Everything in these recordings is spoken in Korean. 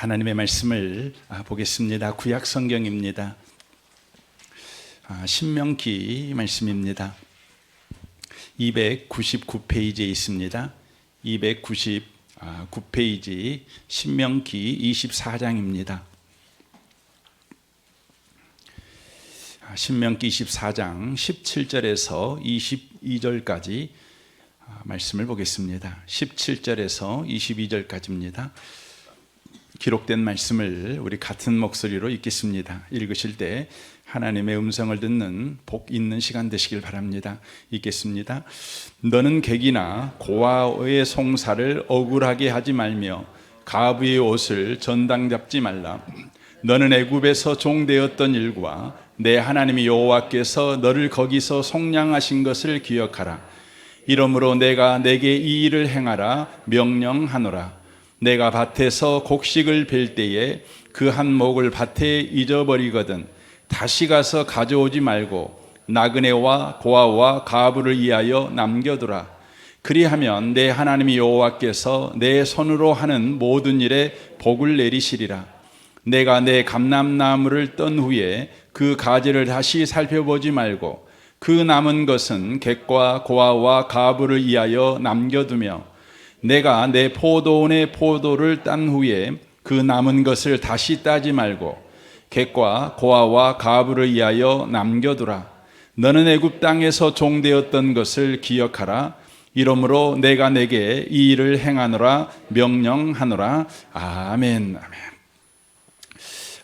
하나님의 말씀을 보겠습니다. 구약 성경입니다. 신명기 말씀입니다. 299페이지에 있습니다. 299페이지 신명기 24장입니다. 신명기 24장 17절에서 22절까지 말씀을 보겠습니다. 17절에서 22절까지입니다. 기록된 말씀을 우리 같은 목소리로 읽겠습니다. 읽으실 때 하나님의 음성을 듣는 복 있는 시간 되시길 바랍니다. 읽겠습니다. 너는 객이나 고아의 송사를 억울하게 하지 말며 가부의 옷을 전당 잡지 말라. 너는 애굽에서 종되었던 일과 내 하나님 여호와께서 너를 거기서 속량하신 것을 기억하라. 이러므로 내가 내게 이 일을 행하라 명령하노라. 내가 밭에서 곡식을 벨 때에 그 한 목을 밭에 잊어버리거든 다시 가서 가져오지 말고 나그네와 고아와 가부를 위하여 남겨두라. 그리하면 내 하나님 여호와께서 내 손으로 하는 모든 일에 복을 내리시리라. 내가 내 감람나무를 떤 후에 그 가지를 다시 살펴보지 말고 그 남은 것은 객과 고아와 가부를 위하여 남겨두며 내가 내 포도원의 포도를 딴 후에 그 남은 것을 다시 따지 말고 객과 고아와 가부를 위하여 남겨두라. 너는 애굽 땅에서 종되었던 것을 기억하라. 이러므로 내가 내게 이 일을 행하노라 명령하노라. 아멘. 아멘.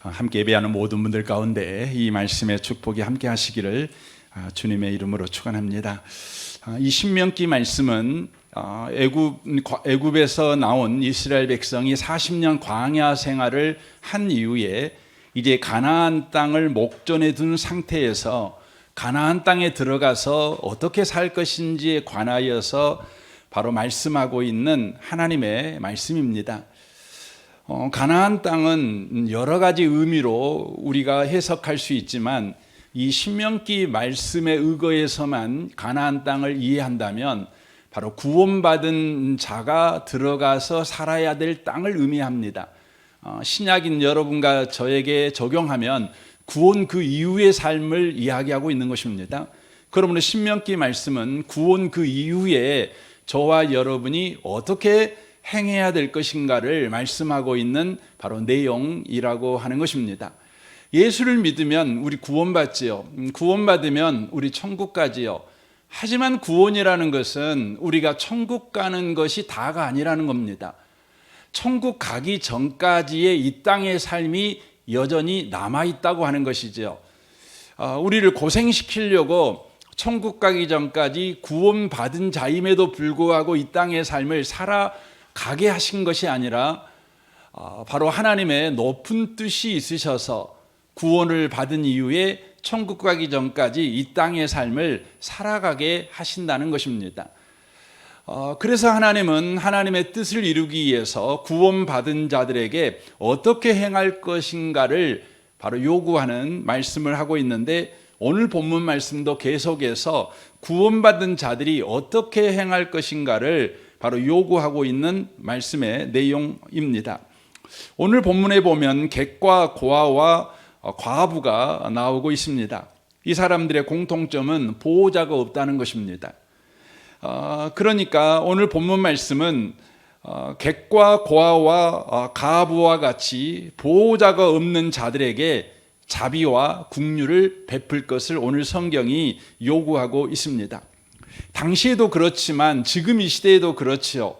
함께 예배하는 모든 분들 가운데 이 말씀의 축복이 함께 하시기를 주님의 이름으로 축원합니다. 이 신명기 말씀은 애굽에서 나온 이스라엘 백성이 40년 광야 생활을 한 이후에 이제 가나안 땅을 목전에 둔 상태에서 가나안 땅에 들어가서 어떻게 살 것인지에 관하여서 바로 말씀하고 있는 하나님의 말씀입니다. 가나안 땅은 여러 가지 의미로 우리가 해석할 수 있지만 이 신명기 말씀에 의거해서만 가나안 땅을 이해한다면 바로 구원받은 자가 들어가서 살아야 될 땅을 의미합니다. 신약인 여러분과 저에게 적용하면 구원 그 이후의 삶을 이야기하고 있는 것입니다. 그러므로 신명기 말씀은 구원 그 이후에 저와 여러분이 어떻게 행해야 될 것인가를 말씀하고 있는 바로 내용이라고 하는 것입니다. 예수를 믿으면 우리 구원받지요. 구원받으면 우리 천국 가지요. 하지만 구원이라는 것은 우리가 천국 가는 것이 다가 아니라는 겁니다. 천국 가기 전까지의 이 땅의 삶이 여전히 남아있다고 하는 것이죠. 우리를 고생시키려고 천국 가기 전까지 구원받은 자임에도 불구하고 이 땅의 삶을 살아가게 하신 것이 아니라 바로 하나님의 높은 뜻이 있으셔서 구원을 받은 이후에 천국 가기 전까지 이 땅의 삶을 살아가게 하신다는 것입니다. 그래서 하나님은 하나님의 뜻을 이루기 위해서 구원받은 자들에게 어떻게 행할 것인가를 바로 요구하는 말씀을 하고 있는데 오늘 본문 말씀도 계속해서 구원받은 자들이 어떻게 행할 것인가를 바로 요구하고 있는 말씀의 내용입니다. 오늘 본문에 보면 객과 고아와 과부가 나오고 있습니다. 이 사람들의 공통점은 보호자가 없다는 것입니다. 그러니까 오늘 본문 말씀은 객과 고아와 가부와 같이 보호자가 없는 자들에게 자비와 긍휼을 베풀 것을 오늘 성경이 요구하고 있습니다. 당시에도 그렇지만 지금 이 시대에도 그렇지요.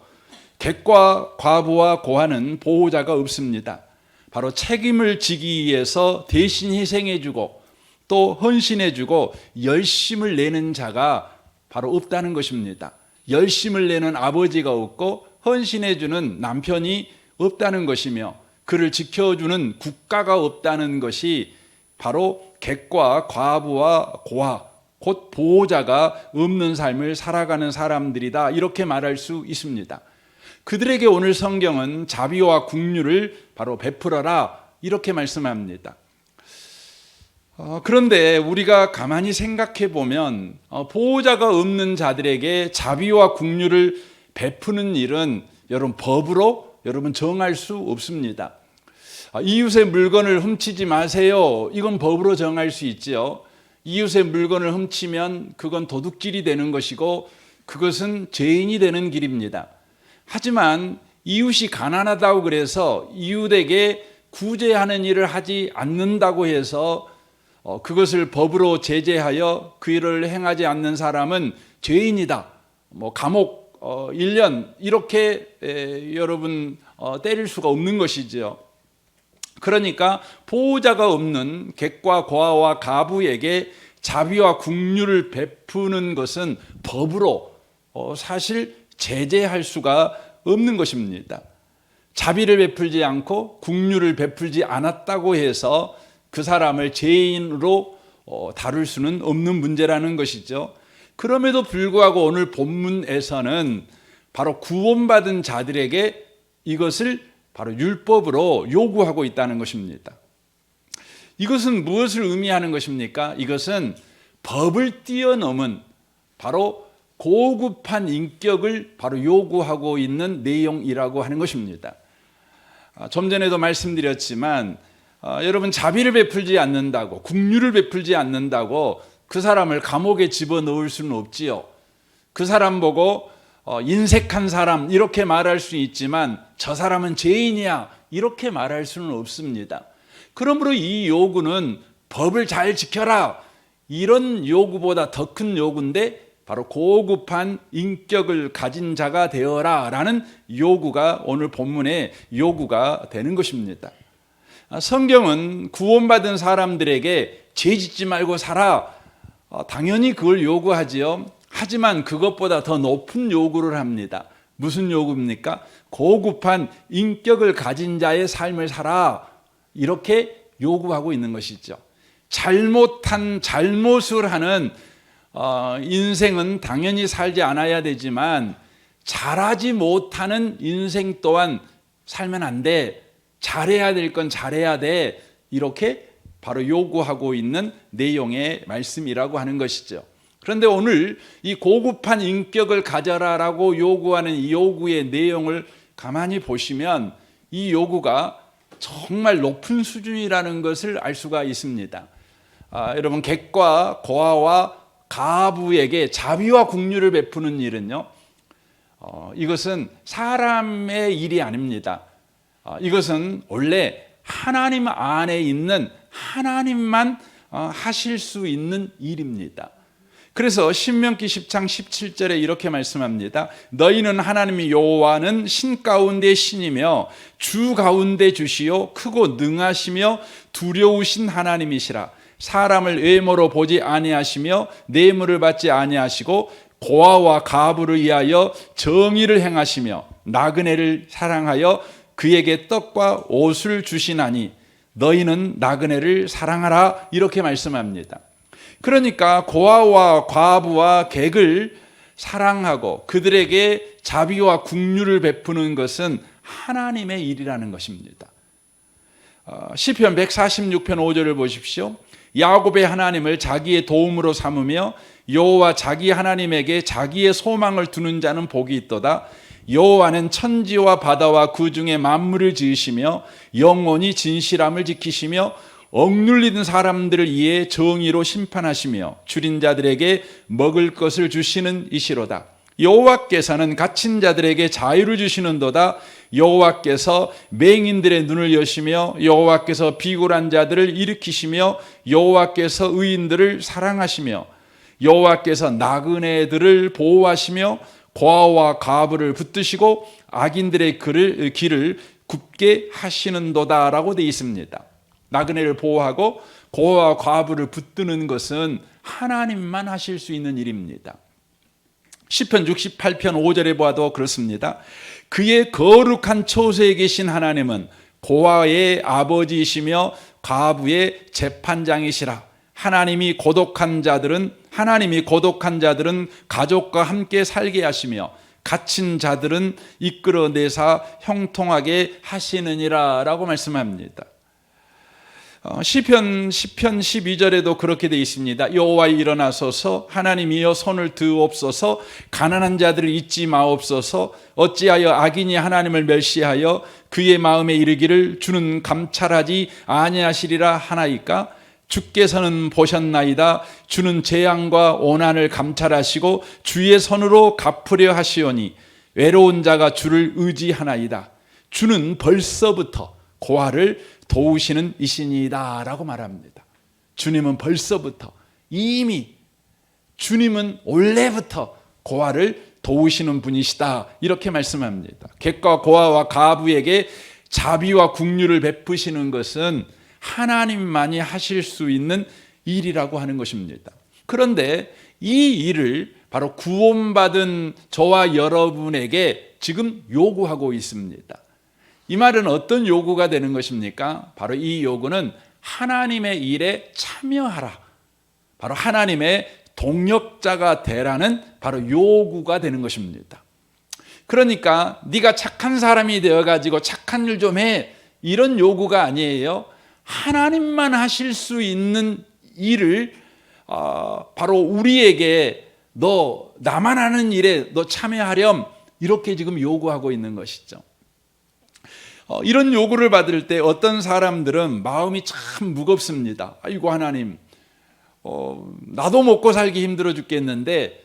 객과 과부와 고아는 보호자가 없습니다. 바로 책임을 지기 위해서 대신 희생해주고 또 헌신해주고 열심을 내는 자가 바로 없다는 것입니다. 열심을 내는 아버지가 없고 헌신해주는 남편이 없다는 것이며 그를 지켜주는 국가가 없다는 것이 바로 객과 과부와 고아 곧 보호자가 없는 삶을 살아가는 사람들이다 이렇게 말할 수 있습니다. 그들에게 오늘 성경은 자비와 긍휼을 바로 베풀어라 이렇게 말씀합니다. 그런데 우리가 가만히 생각해 보면 보호자가 없는 자들에게 자비와 긍휼을 베푸는 일은 여러분 법으로 여러분 정할 수 없습니다. 이웃의 물건을 훔치지 마세요. 이건 법으로 정할 수 있지요. 이웃의 물건을 훔치면 그건 도둑질이 되는 것이고 그것은 죄인이 되는 길입니다. 하지만 이웃이 가난하다고 그래서 이웃에게 구제하는 일을 하지 않는다고 해서 그것을 법으로 제재하여 그 일을 행하지 않는 사람은 죄인이다. 감옥 1년 이렇게 여러분 때릴 수가 없는 것이죠. 그러니까 보호자가 없는 객과 고아와 가부에게 자비와 긍휼을 베푸는 것은 법으로 사실 제재할 수가 없는 것입니다. 자비를 베풀지 않고 긍휼을 베풀지 않았다고 해서 그 사람을 죄인으로 다룰 수는 없는 문제라는 것이죠. 그럼에도 불구하고 오늘 본문에서는 바로 구원받은 자들에게 이것을 바로 율법으로 요구하고 있다는 것입니다. 이것은 무엇을 의미하는 것입니까? 이것은 법을 뛰어넘은 바로 고급한 인격을 바로 요구하고 있는 내용이라고 하는 것입니다. 좀 전에도 말씀드렸지만 여러분 자비를 베풀지 않는다고 긍휼을 베풀지 않는다고 그 사람을 감옥에 집어넣을 수는 없지요. 그 사람 보고 인색한 사람 이렇게 말할 수 있지만 저 사람은 죄인이야 이렇게 말할 수는 없습니다. 그러므로 이 요구는 법을 잘 지켜라 이런 요구보다 더 큰 요구인데 바로 고급한 인격을 가진 자가 되어라 라는 요구가 오늘 본문의 요구가 되는 것입니다. 성경은 구원받은 사람들에게 죄 짓지 말고 살아 당연히 그걸 요구하지요. 하지만 그것보다 더 높은 요구를 합니다. 무슨 요구입니까? 고급한 인격을 가진 자의 삶을 살아 이렇게 요구하고 있는 것이죠. 잘못을 하는 인생은 당연히 살지 않아야 되지만 잘하지 못하는 인생 또한 살면 안 돼. 잘해야 될 건 잘해야 돼. 이렇게 바로 요구하고 있는 내용의 말씀이라고 하는 것이죠. 그런데 오늘 이 고급한 인격을 가져라라고 요구하는 이 요구의 내용을 가만히 보시면 이 요구가 정말 높은 수준이라는 것을 알 수가 있습니다. 여러분 객과 고아와 가부에게 자비와 긍휼을 베푸는 일은요, 이것은 사람의 일이 아닙니다. 이것은 원래 하나님 안에 있는 하나님만 하실 수 있는 일입니다. 그래서 신명기 10장 17절에 이렇게 말씀합니다. 너희는 하나님 여호와는 신 가운데 신이며 주 가운데 주시요 크고 능하시며 두려우신 하나님이시라. 사람을 외모로 보지 아니하시며 뇌물을 받지 아니하시고 고아와 가부를 위하여 정의를 행하시며 나그네를 사랑하여 그에게 떡과 옷을 주시나니 너희는 나그네를 사랑하라 이렇게 말씀합니다. 그러니까 고아와 과부와 객을 사랑하고 그들에게 자비와 긍휼을 베푸는 것은 하나님의 일이라는 것입니다. 시편 146편 5절을 보십시오. 야곱의 하나님을 자기의 도움으로 삼으며 여호와 자기 하나님에게 자기의 소망을 두는 자는 복이 있도다. 여호와는 천지와 바다와 그 중에 만물을 지으시며 영원히 진실함을 지키시며 억눌리는 사람들을 위해 정의로 심판하시며 줄인 자들에게 먹을 것을 주시는 이시로다. 여호와께서는 갇힌 자들에게 자유를 주시는도다. 여호와께서 맹인들의 눈을 여시며 여호와께서 비굴한 자들을 일으키시며 여호와께서 의인들을 사랑하시며 여호와께서 나그네들을 보호하시며 고아와 가부를 붙드시고 악인들의 길을 굽게 하시는도다라고 되어 있습니다. 나그네를 보호하고 고아와 과부를 붙드는 것은 하나님만 하실 수 있는 일입니다. 시편 68편 5절에 보아도 그렇습니다. 그의 거룩한 처소에 계신 하나님은 고아의 아버지이시며 과부의 재판장이시라. 하나님이 고독한 자들은 가족과 함께 살게 하시며 갇힌 자들은 이끌어내사 형통하게 하시느니라 라고 말씀합니다. 시편 12절에도 그렇게 되어 있습니다. 여호와 일어나소서, 하나님이여 손을 드옵소서, 가난한 자들을 잊지 마옵소서. 어찌하여 악인이 하나님을 멸시하여 그의 마음에 이르기를 주는 감찰하지 아니하시리라 하나이까. 주께서는 보셨나이다. 주는 재앙과 오난을 감찰하시고 주의 손으로 갚으려 하시오니 외로운 자가 주를 의지하나이다. 주는 벌써부터 고아를 도우시는 이신이다 라고 말합니다. 주님은 벌써부터, 이미 주님은 원래부터 고아를 도우시는 분이시다 이렇게 말씀합니다. 객과 고아와 가부에게 자비와 긍휼을 베푸시는 것은 하나님만이 하실 수 있는 일이라고 하는 것입니다. 그런데 이 일을 바로 구원받은 저와 여러분에게 지금 요구하고 있습니다. 이 말은 어떤 요구가 되는 것입니까? 바로 이 요구는 하나님의 일에 참여하라, 바로 하나님의 동역자가 되라는 바로 요구가 되는 것입니다. 그러니까 네가 착한 사람이 되어가지고 착한 일 좀 해, 이런 요구가 아니에요. 하나님만 하실 수 있는 일을 바로 우리에게 너 나만 하는 일에 너 참여하렴, 이렇게 지금 요구하고 있는 것이죠. 이런 요구를 받을 때 어떤 사람들은 마음이 참 무겁습니다. 아이고 하나님, 나도 먹고 살기 힘들어 죽겠는데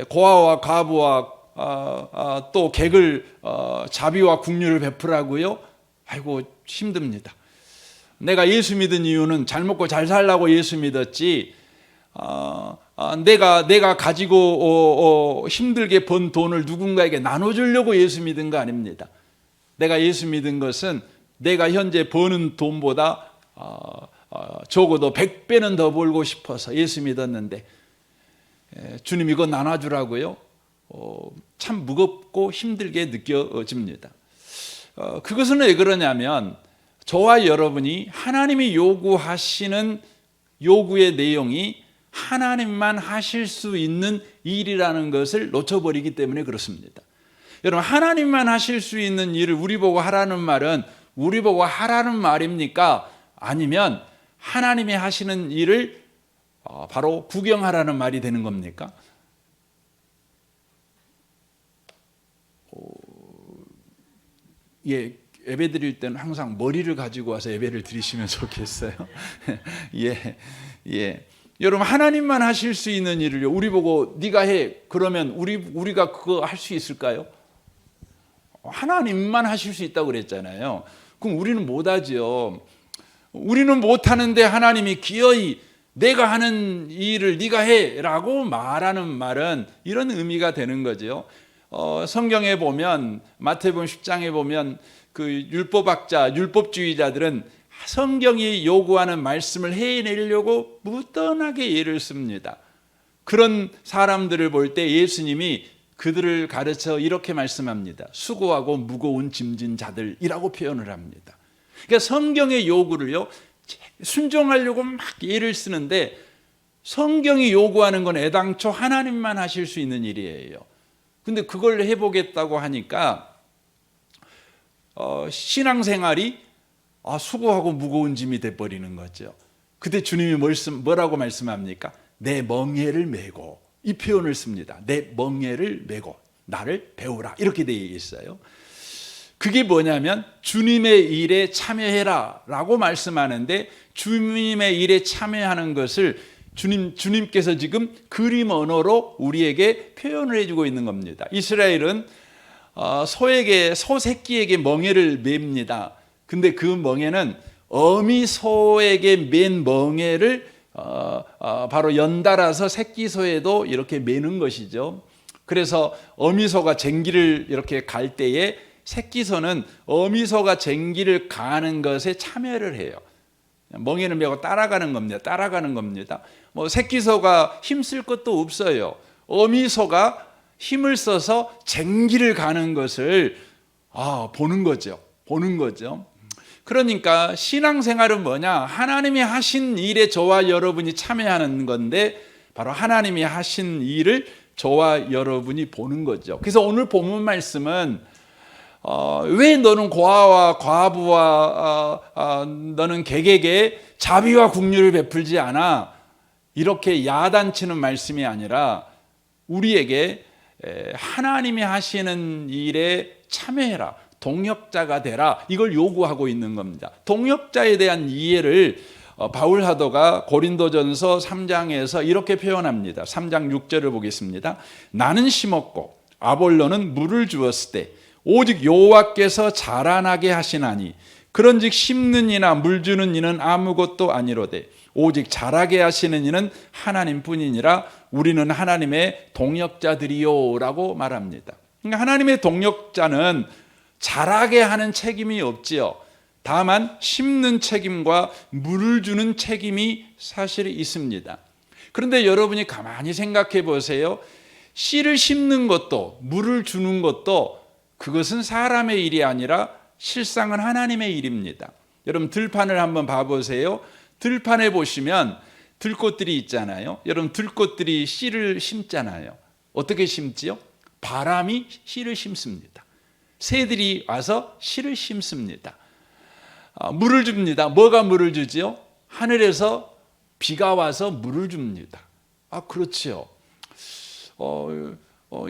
고아와 가부와 또 객을 자비와 긍휼을 베푸라고요? 아이고 힘듭니다. 내가 예수 믿은 이유는 잘 먹고 잘 살라고 예수 믿었지, 내가 가지고 힘들게 번 돈을 누군가에게 나눠주려고 예수 믿은 거 아닙니다. 내가 예수 믿은 것은 내가 현재 버는 돈보다 적어도 100배는 더 벌고 싶어서 예수 믿었는데 주님 이거 나눠주라고요? 참 무겁고 힘들게 느껴집니다. 그것은 왜 그러냐면 저와 여러분이 하나님이 요구하시는 요구의 내용이 하나님만 하실 수 있는 일이라는 것을 놓쳐버리기 때문에 그렇습니다. 여러분, 하나님만 하실 수 있는 일을 우리 보고 하라는 말은 우리 보고 하라는 말입니까? 아니면 하나님이 하시는 일을 바로 구경하라는 말이 되는 겁니까? 예배 드릴 때는 항상 머리를 가지고 와서 예배를 드리시면 좋겠어요. 예. 여러분, 하나님만 하실 수 있는 일을 우리 보고 네가 해, 그러면 우리가 그거 할 수 있을까요? 하나님만 하실 수 있다고 그랬잖아요. 그럼 우리는 못하죠. 우리는 못하는데 하나님이 기어이 내가 하는 일을 네가 해라고 말하는 말은 이런 의미가 되는 거죠. 성경에 보면 마태복음 10장에 보면 그 율법학자, 율법주의자들은 성경이 요구하는 말씀을 해내려고 무던하게 예를 씁니다. 그런 사람들을 볼 때 예수님이 그들을 가르쳐 이렇게 말씀합니다. 수고하고 무거운 짐진 자들이라고 표현을 합니다. 그러니까 성경의 요구를요, 순종하려고 막 예를 쓰는데 성경이 요구하는 건 애당초 하나님만 하실 수 있는 일이에요. 근데 그걸 해보겠다고 하니까 신앙생활이 수고하고 무거운 짐이 돼버리는 거죠. 그때 주님이 뭐라고 말씀합니까? 내 멍에를 메고, 이 표현을 씁니다. 내 멍에를 메고 나를 배우라, 이렇게 되어 있어요. 그게 뭐냐면 주님의 일에 참여해라 라고 말씀하는데, 주님의 일에 참여하는 것을 주님께서 지금 그림 언어로 우리에게 표현을 해주고 있는 겁니다. 이스라엘은 소 새끼에게 멍에를 맵니다. 근데 그 멍에는 어미 소에게 맨 멍에를 바로 연달아서 새끼 소에도 이렇게 매는 것이죠. 그래서 어미 소가 쟁기를 이렇게 갈 때에 새끼 소는 어미 소가 쟁기를 가는 것에 참여를 해요. 멍에를 메고 따라가는 겁니다. 뭐 새끼 소가 힘쓸 것도 없어요. 어미 소가 힘을 써서 쟁기를 가는 것을 보는 거죠. 그러니까 신앙생활은 뭐냐? 하나님이 하신 일에 저와 여러분이 참여하는 건데, 바로 하나님이 하신 일을 저와 여러분이 보는 거죠. 그래서 오늘 본문 말씀은 왜 너는 고아와 과부와 너는 객에게 자비와 긍휼을 베풀지 않아? 이렇게 야단치는 말씀이 아니라 우리에게 하나님이 하시는 일에 참여해라, 동역자가 되라, 이걸 요구하고 있는 겁니다. 동역자에 대한 이해를 바울사도가 고린도전서 3장에서 이렇게 표현합니다. 3장 6절을 보겠습니다. 나는 심었고 아볼로는 물을 주었을 때 오직 여호와께서 자라나게 하시나니 그런즉 심는 이나 물 주는 이는 아무것도 아니로되 오직 자라게 하시는 이는 하나님뿐이니라. 우리는 하나님의 동역자들이요 라고 말합니다. 그러니까 하나님의 동역자는 자라게 하는 책임이 없지요. 다만 심는 책임과 물을 주는 책임이 사실 있습니다. 그런데 여러분이 가만히 생각해 보세요. 씨를 심는 것도 물을 주는 것도 그것은 사람의 일이 아니라 실상은 하나님의 일입니다. 여러분 들판을 한번 봐보세요. 들판에 보시면 들꽃들이 있잖아요. 여러분 들꽃들이 씨를 심잖아요. 어떻게 심지요? 바람이 씨를 심습니다. 새들이 와서 씨를 심습니다. 물을 줍니다. 뭐가 물을 주지요? 하늘에서 비가 와서 물을 줍니다. 그렇지요.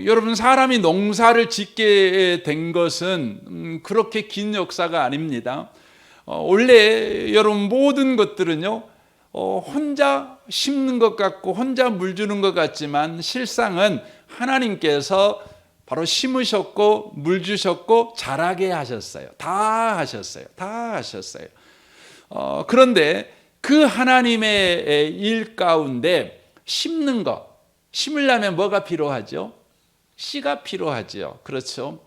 여러분 사람이 농사를 짓게 된 것은 그렇게 긴 역사가 아닙니다. 원래 여러분 모든 것들은요 혼자 심는 것 같고 혼자 물 주는 것 같지만 실상은 하나님께서 바로 심으셨고 물 주셨고 자라게 하셨어요. 다 하셨어요. 다 하셨어요. 그런데 그 하나님의 일 가운데 심는 것, 심으려면 뭐가 필요하죠? 씨가 필요하죠. 그렇죠?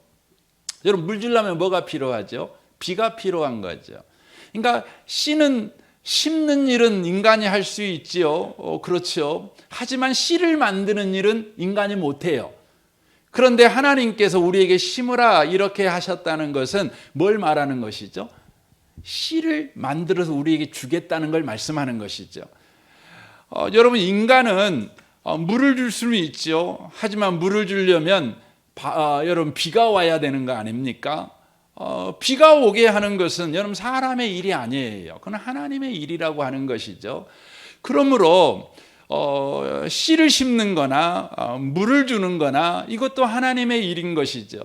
여러분 물 주려면 뭐가 필요하죠? 비가 필요한 거죠. 그러니까 씨는 심는 일은 인간이 할 수 있지요. 그렇죠. 하지만 씨를 만드는 일은 인간이 못해요. 그런데 하나님께서 우리에게 심으라 이렇게 하셨다는 것은 뭘 말하는 것이죠? 씨를 만들어서 우리에게 주겠다는 걸 말씀하는 것이죠. 여러분 인간은 물을 줄 수는 있죠. 하지만 물을 주려면 여러분 비가 와야 되는 거 아닙니까? 비가 오게 하는 것은 여러분 사람의 일이 아니에요. 그건 하나님의 일이라고 하는 것이죠. 그러므로 씨를 심는 거나 물을 주는 거나 이것도 하나님의 일인 것이죠.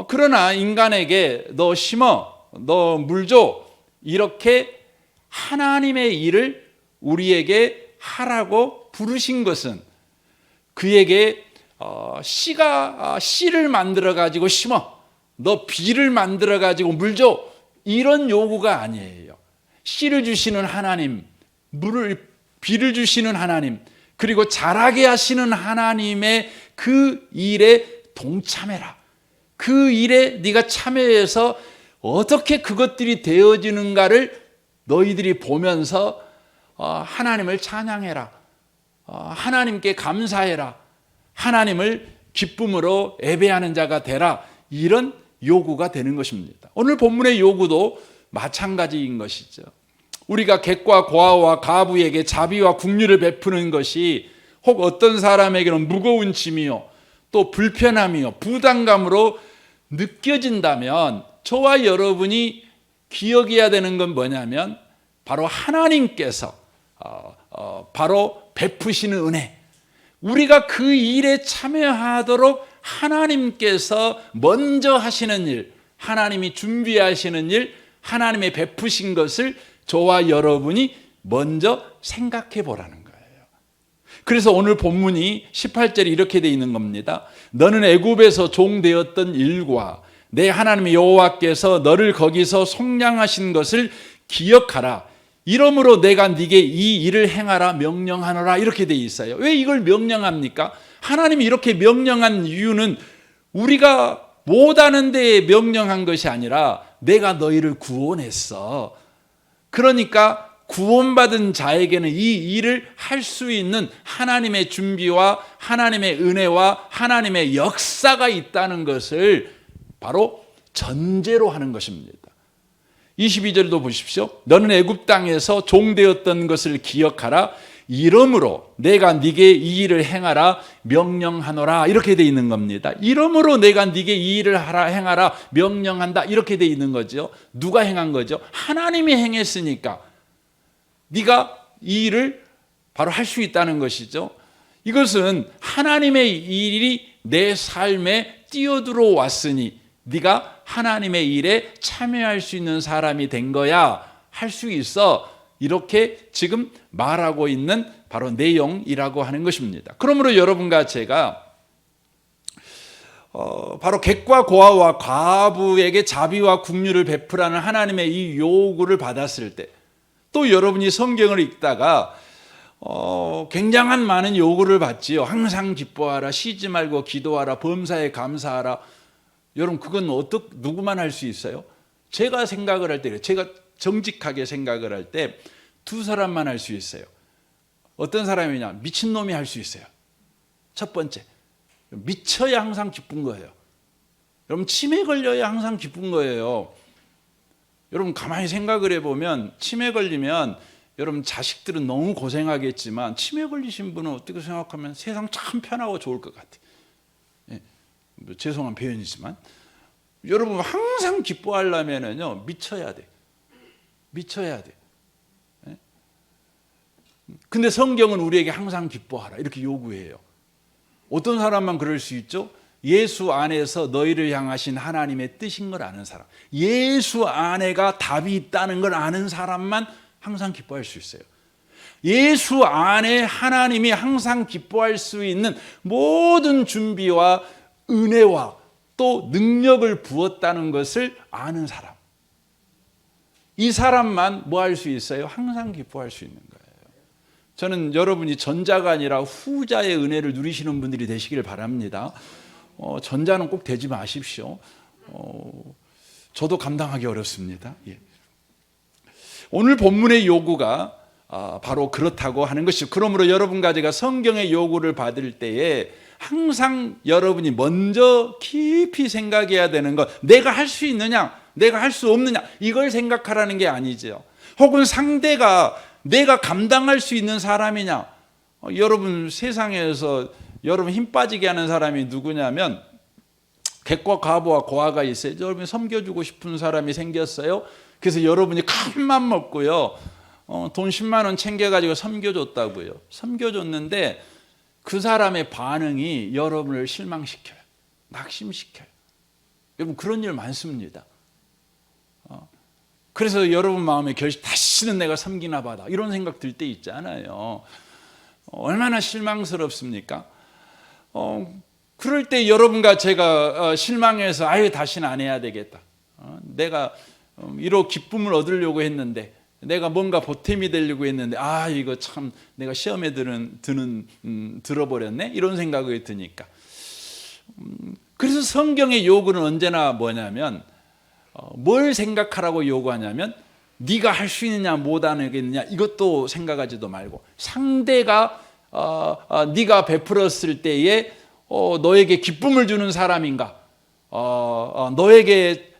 그러나 인간에게 너 심어, 너 물 줘 이렇게 하나님의 일을 우리에게 하라고 부르신 것은 그에게 씨를 만들어 가지고 심어, 너 비를 만들어 가지고 물 줘 이런 요구가 아니에요. 씨를 주시는 하나님, 비를 주시는 하나님, 그리고 자라게 하시는 하나님의 그 일에 동참해라. 그 일에 네가 참여해서 어떻게 그것들이 되어지는가를 너희들이 보면서 하나님을 찬양해라. 하나님께 감사해라. 하나님을 기쁨으로 예배하는 자가 되라. 이런 요구가 되는 것입니다. 오늘 본문의 요구도 마찬가지인 것이죠. 우리가 객과 고아와 가부에게 자비와 긍휼을 베푸는 것이 혹 어떤 사람에게는 무거운 짐이요 또 불편함이요 부담감으로 느껴진다면 저와 여러분이 기억해야 되는 건 뭐냐면 바로 하나님께서 바로 베푸시는 은혜, 우리가 그 일에 참여하도록 하나님께서 먼저 하시는 일, 하나님이 준비하시는 일, 하나님의 베푸신 것을 저와 여러분이 먼저 생각해 보라는 거예요. 그래서 오늘 본문이 18절에 이렇게 되어 있는 겁니다. 너는 애굽에서 종되었던 일과 내 하나님 여호와께서 너를 거기서 속량하신 것을 기억하라. 이러므로 내가 네게 이 일을 행하라 명령하노라 이렇게 되어 있어요. 왜 이걸 명령합니까? 하나님이 이렇게 명령한 이유는 우리가 못하는 데에 명령한 것이 아니라 내가 너희를 구원했어. 그러니까 구원받은 자에게는 이 일을 할 수 있는 하나님의 준비와 하나님의 은혜와 하나님의 역사가 있다는 것을 바로 전제로 하는 것입니다. 22절도 보십시오. 너는 애굽 땅에서 종되었던 것을 기억하라. 이러므로 내가 네게 이 일을 행하라 명령하노라 이렇게 돼 있는 겁니다. 이러므로 내가 네게 이 일을 행하라 명령한다 이렇게 돼 있는 거죠. 누가 행한 거죠? 하나님이 행했으니까 네가 이 일을 바로 할 수 있다는 것이죠. 이것은 하나님의 일이 내 삶에 뛰어들어 왔으니 네가 하나님의 일에 참여할 수 있는 사람이 된 거야. 할 수 있어. 이렇게 지금 말하고 있는 바로 내용이라고 하는 것입니다. 그러므로 여러분과 제가 바로 객과 고아와 과부에게 자비와 긍휼을 베푸라는 하나님의 이 요구를 받았을 때, 또 여러분이 성경을 읽다가 굉장한 많은 요구를 받지요. 항상 기뻐하라, 쉬지 말고 기도하라, 범사에 감사하라. 여러분 그건 누구만 할 수 있어요? 제가 생각을 할 때, 제가 정직하게 생각을 할 때 두 사람만 할 수 있어요. 어떤 사람이냐? 미친놈이 할 수 있어요. 첫 번째, 미쳐야 항상 기쁜 거예요. 여러분 치매 걸려야 항상 기쁜 거예요. 여러분 가만히 생각을 해보면 치매 걸리면 여러분 자식들은 너무 고생하겠지만 치매 걸리신 분은 어떻게 생각하면 세상 참 편하고 좋을 것 같아요. 예, 죄송한 표현이지만 여러분 항상 기뻐하려면요 미쳐야 돼. 미쳐야 돼. 예? 근데 성경은 우리에게 항상 기뻐하라 이렇게 요구해요. 어떤 사람만 그럴 수 있죠? 예수 안에서 너희를 향하신 하나님의 뜻인 걸 아는 사람, 예수 안에가 답이 있다는 걸 아는 사람만 항상 기뻐할 수 있어요. 예수 안에 하나님이 항상 기뻐할 수 있는 모든 준비와 은혜와 또 능력을 부었다는 것을 아는 사람, 이 사람만 뭐 할 수 있어요? 항상 기뻐할 수 있는 거예요. 저는 여러분이 전자가 아니라 후자의 은혜를 누리시는 분들이 되시길 바랍니다. 전자는 꼭 되지 마십시오. 저도 감당하기 어렵습니다. 예. 오늘 본문의 요구가 바로 그렇다고 하는 것이죠. 그러므로 여러분과 제가 성경의 요구를 받을 때에 항상 여러분이 먼저 깊이 생각해야 되는 것, 내가 할 수 있느냐, 내가 할 수 없느냐, 이걸 생각하라는 게 아니죠. 혹은 상대가 내가 감당할 수 있는 사람이냐. 여러분 세상에서 여러분 힘 빠지게 하는 사람이 누구냐면 객과 과부와 고아가 있어요. 여러분이 섬겨주고 싶은 사람이 생겼어요. 그래서 여러분이 큰 맘 먹고요, 돈 10만 원 챙겨가지고 섬겨줬다고요. 섬겨줬는데 그 사람의 반응이 여러분을 실망시켜요. 낙심시켜요. 여러분 그런 일 많습니다. 그래서 여러분 마음에 다시는 내가 섬기나 봐다 이런 생각 들 때 있잖아요. 얼마나 실망스럽습니까? 그럴 때 여러분과 제가 실망해서 아유 다시는 안 해야 되겠다. 내가 이로 기쁨을 얻으려고 했는데, 내가 뭔가 보탬이 되려고 했는데 이거 참 내가 시험에 들어버렸네 이런 생각이 드니까. 그래서 성경의 요구는 언제나 뭐냐면 뭘 생각하라고 요구하냐면 네가 할 수 있느냐 못하느냐 이것도 생각하지도 말고, 상대가 네가 베풀었을 때에 너에게 기쁨을 주는 사람인가, 너에게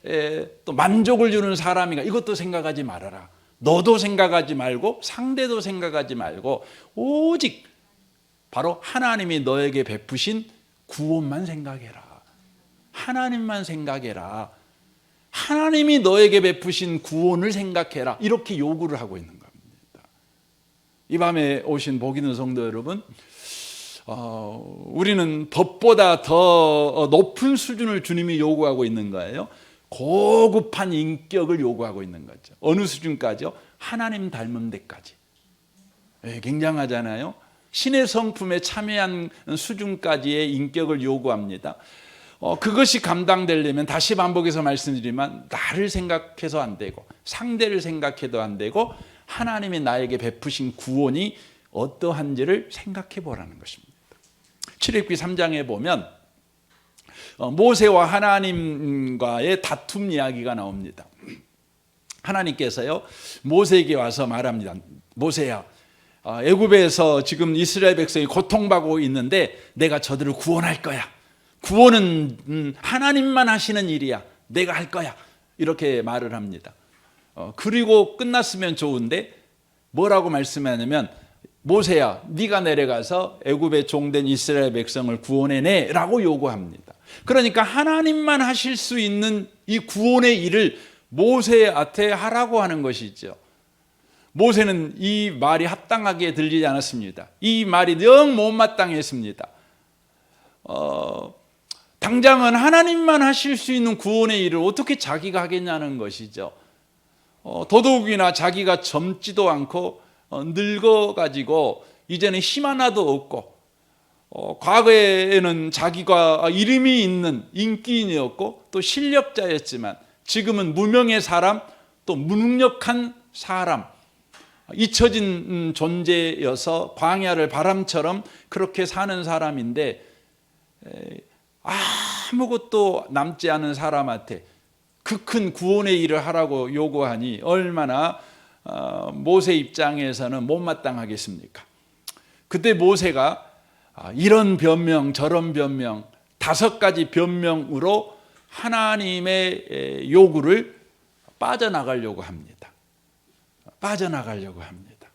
또 만족을 주는 사람인가, 이것도 생각하지 말아라. 너도 생각하지 말고 상대도 생각하지 말고 오직 바로 하나님이 너에게 베푸신 구원만 생각해라. 하나님만 생각해라. 하나님이 너에게 베푸신 구원을 생각해라. 이렇게 요구를 하고 있는 겁니다. 이 밤에 오신 복 있는 성도 여러분, 우리는 법보다 더 높은 수준을 주님이 요구하고 있는 거예요. 고급한 인격을 요구하고 있는 거죠. 어느 수준까지요? 하나님 닮은 데까지. 굉장하잖아요. 신의 성품에 참여한 수준까지의 인격을 요구합니다. 그것이 감당되려면 다시 반복해서 말씀드리면 나를 생각해서 안 되고 상대를 생각해도 안 되고 하나님이 나에게 베푸신 구원이 어떠한지를 생각해 보라는 것입니다. 출애굽기 3장에 보면 모세와 하나님과의 다툼 이야기가 나옵니다. 하나님께서요 모세에게 와서 말합니다. 모세야, 애굽에서 지금 이스라엘 백성이 고통받고 있는데 내가 저들을 구원할 거야. 구원은 하나님만 하시는 일이야. 내가 할 거야. 이렇게 말을 합니다. 그리고 끝났으면 좋은데 뭐라고 말씀하냐면 모세야, 네가 내려가서 애굽의 종된 이스라엘 백성을 구원해내라고 요구합니다. 그러니까 하나님만 하실 수 있는 이 구원의 일을 모세한테 하라고 하는 것이죠. 모세는 이 말이 합당하게 들리지 않았습니다. 이 말이 영 못마땅했습니다. 당장은 하나님만 하실 수 있는 구원의 일을 어떻게 자기가 하겠냐는 것이죠. 더더욱이나 자기가 젊지도 않고 늙어가지고 이제는 힘 하나도 없고, 과거에는 자기가 이름이 있는 인기인이었고 또 실력자였지만 지금은 무명의 사람, 또 무능력한 사람, 잊혀진 존재여서 광야를 바람처럼 그렇게 사는 사람인데, 아무것도 남지 않은 사람한테 그 큰 구원의 일을 하라고 요구하니 얼마나 모세 입장에서는 못마땅하겠습니까? 그때 모세가 이런 변명 저런 변명 5가지 변명으로 하나님의 요구를 빠져나가려고 합니다. 빠져나가려고 합니다.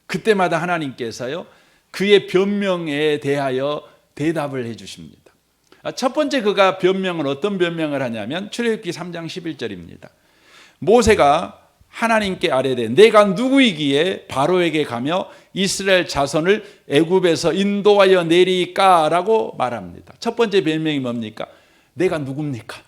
그때마다 하나님께서요, 그의 변명에 대하여 대답을 해 주십니다. 첫 번째 그가 변명을, 어떤 변명을 하냐면 출애굽기 3장 11절입니다. 모세가 하나님께 아뢰되 내가 누구이기에 바로에게 가며 이스라엘 자손을 애굽에서 인도하여 내리까라고 말합니다. 첫 번째 변명이 뭡니까? 내가 누굽니까?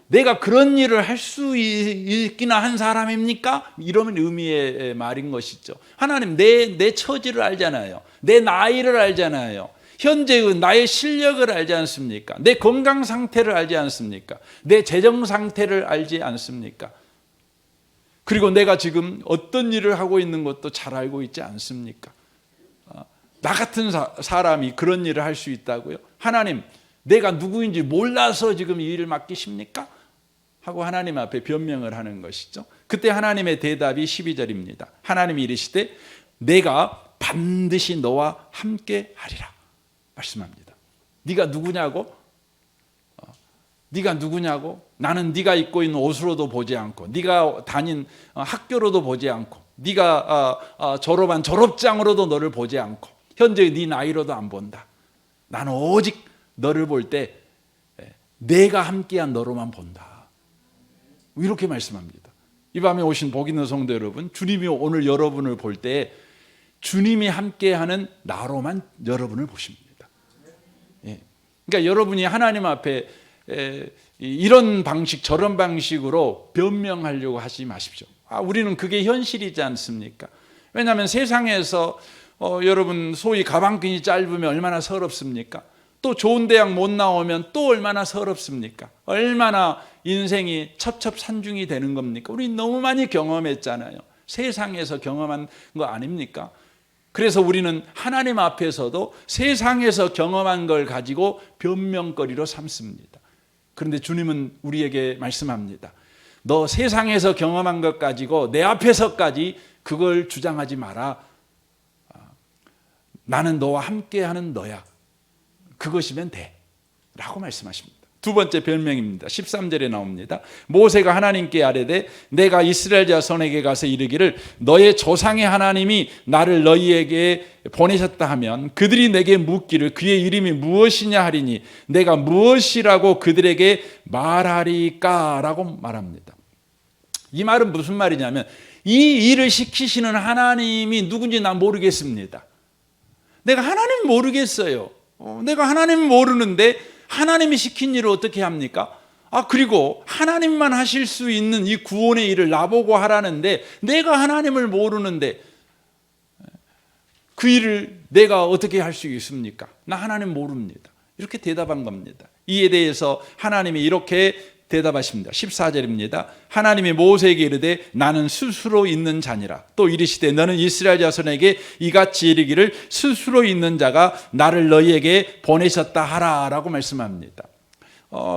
내가 그런 일을 할 수 있기나 한 사람입니까? 이런 의미의 말인 것이죠. 하나님, 내 처지를 알잖아요. 내 나이를 알잖아요. 현재의 나의 실력을 알지 않습니까? 내 건강 상태를 알지 않습니까? 내 재정 상태를 알지 않습니까? 그리고 내가 지금 어떤 일을 하고 있는 것도 잘 알고 있지 않습니까? 나 같은 사람이 그런 일을 할 수 있다고요? 하나님, 내가 누구인지 몰라서 지금 이 일을 맡기십니까? 하고 하나님 앞에 변명을 하는 것이죠. 그때 하나님의 대답이 12절입니다. 하나님이 이르시되 내가 반드시 너와 함께 하리라 말씀합니다. 네가 누구냐고? 네가 누구냐고? 나는 네가 입고 있는 옷으로도 보지 않고, 네가 다닌 학교로도 보지 않고, 네가 졸업한 졸업장으로도 너를 보지 않고, 현재 네 나이로도 안 본다. 나는 오직 너를 볼 때 내가 함께한 너로만 본다. 이렇게 말씀합니다. 이 밤에 오신 복 있는 성도 여러분, 주님이 오늘 여러분을 볼 때 주님이 함께하는 나로만 여러분을 보십니다. 그러니까 여러분이 하나님 앞에 이런 방식 저런 방식으로 변명하려고 하지 마십시오. 우리는 그게 현실이지 않습니까? 왜냐하면 세상에서 여러분 소위 가방끈이 짧으면 얼마나 서럽습니까? 또 좋은 대학 못 나오면 또 얼마나 서럽습니까? 얼마나 인생이 첩첩산중이 되는 겁니까? 우리 너무 많이 경험했잖아요. 세상에서 경험한 거 아닙니까? 그래서 우리는 하나님 앞에서도 세상에서 경험한 걸 가지고 변명거리로 삼습니다. 그런데 주님은 우리에게 말씀합니다. 너 세상에서 경험한 것 가지고 내 앞에서까지 그걸 주장하지 마라. 나는 너와 함께하는 너야. 그것이면 돼. 라고 말씀하십니다. 두 번째 변명입니다. 13절에 나옵니다. 모세가 하나님께 아뢰되 내가 이스라엘 자손에게 가서 이르기를 너의 조상의 하나님이 나를 너희에게 보내셨다 하면 그들이 내게 묻기를 그의 이름이 무엇이냐 하리니 내가 무엇이라고 그들에게 말하리까? 라고 말합니다. 이 말은 무슨 말이냐면 이 일을 시키시는 하나님이 누군지 난 모르겠습니다. 내가 하나님 모르겠어요. 내가 하나님 모르는데 하나님이 시킨 일을 어떻게 합니까? 그리고 하나님만 하실 수 있는 이 구원의 일을 나보고 하라는데 내가 하나님을 모르는데 그 일을 내가 어떻게 할 수 있습니까? 나 하나님 모릅니다. 이렇게 대답한 겁니다. 이에 대해서 하나님이 이렇게 대답하십니다. 14절입니다. 하나님이 모세에게 이르되 나는 스스로 있는 자니라. 또 이르시되 너는 이스라엘 자손에게 이같이 이르기를 스스로 있는 자가 나를 너희에게 보내셨다 하라 라고 말씀합니다.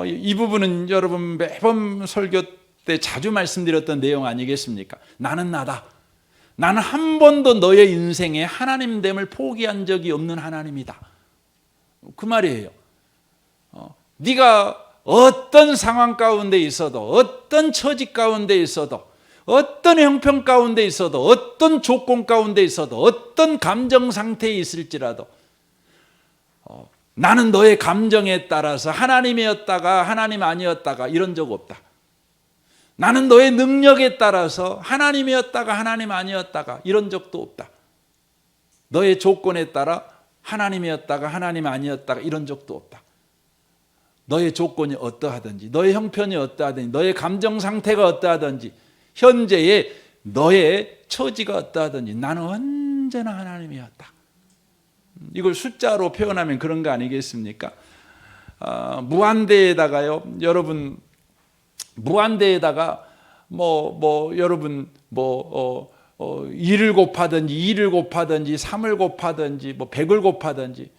이 부분은 여러분 매번 설교 때 자주 말씀드렸던 내용 아니겠습니까? 나는 나다. 나는 한 번도 너의 인생에 하나님됨을 포기한 적이 없는 하나님이다. 그 말이에요. 네가 어떤 상황 가운데 있어도 어떤 처지 가운데 있어도 어떤 형편 가운데 있어도, 어떤 조건 가운데 있어도, 어떤 감정 상태에 있을지라도 나는 너의 감정에 따라서 하나님이었다가 하나님 아니었다가 이런 적 없다. 나는 너의 능력에 따라서 하나님이었다가 하나님 아니었다가 이런 적도 없다. 너의 조건에 따라 하나님이었다가 하나님 아니었다가 이런 적도 없다. 너의 조건이 어떠하든지, 너의 형편이 어떠하든지, 너의 감정 상태가 어떠하든지, 현재의 너의 처지가 어떠하든지 나는 언제나 하나님이었다. 이걸 숫자로 표현하면 그런 거 아니겠습니까? 무한대에다가요, 여러분, 무한대에다가 여러분 1을 곱하든지 2를 곱하든지 3을 곱하든지 100을 곱하든지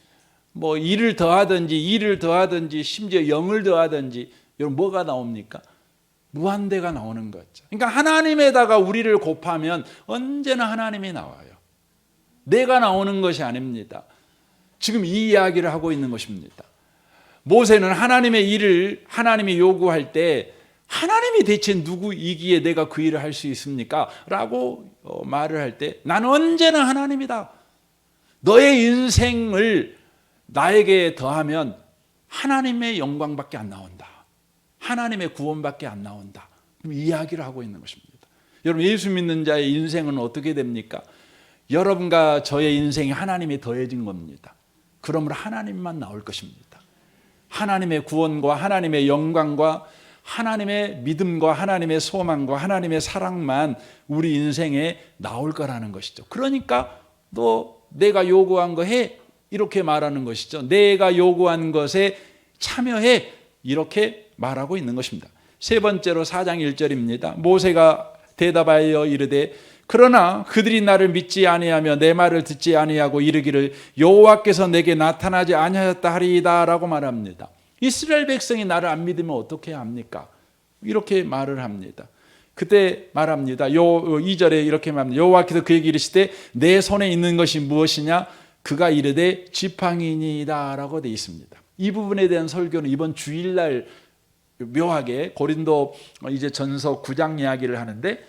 1을 더하든지 2를 더하든지 심지어 0을 더하든지 여러분 뭐가 나옵니까? 무한대가 나오는 거죠. 그러니까 하나님에다가 우리를 곱하면 언제나 하나님이 나와요. 내가 나오는 것이 아닙니다. 지금 이 이야기를 하고 있는 것입니다. 모세는 하나님의 일을 하나님이 요구할 때 하나님이 대체 누구이기에 내가 그 일을 할 수 있습니까? 라고 말을 할 때 나는 언제나 하나님이다. 너의 인생을 나에게 더하면 하나님의 영광밖에 안 나온다. 하나님의 구원밖에 안 나온다. 이야기를 하고 있는 것입니다. 여러분, 예수 믿는 자의 인생은 어떻게 됩니까? 여러분과 저의 인생이 하나님이 더해진 겁니다. 그러므로 하나님만 나올 것입니다. 하나님의 구원과 하나님의 영광과 하나님의 믿음과 하나님의 소망과 하나님의 사랑만 우리 인생에 나올 거라는 것이죠. 그러니까 너 내가 요구한 거 해, 이렇게 말하는 것이죠. 내가 요구한 것에 참여해, 이렇게 말하고 있는 것입니다. 세 번째로 4장 1절입니다. 모세가 대답하여 이르되 그러나 그들이 나를 믿지 아니하며 내 말을 듣지 아니하고 이르기를 여호와께서 내게 나타나지 아니하였다 하리이다 라고 말합니다. 이스라엘 백성이 나를 안 믿으면 어떻게 합니까? 이렇게 말을 합니다. 그때 말합니다. 2절에 이렇게 말합니다. 여호와께서 그에게 이르시되 내 손에 있는 것이 무엇이냐? 그가 이르되 지팡이니이다 라고 되어 있습니다. 이 부분에 대한 설교는 이번 주일날 묘하게 고린도 이제 전서 9장 이야기를 하는데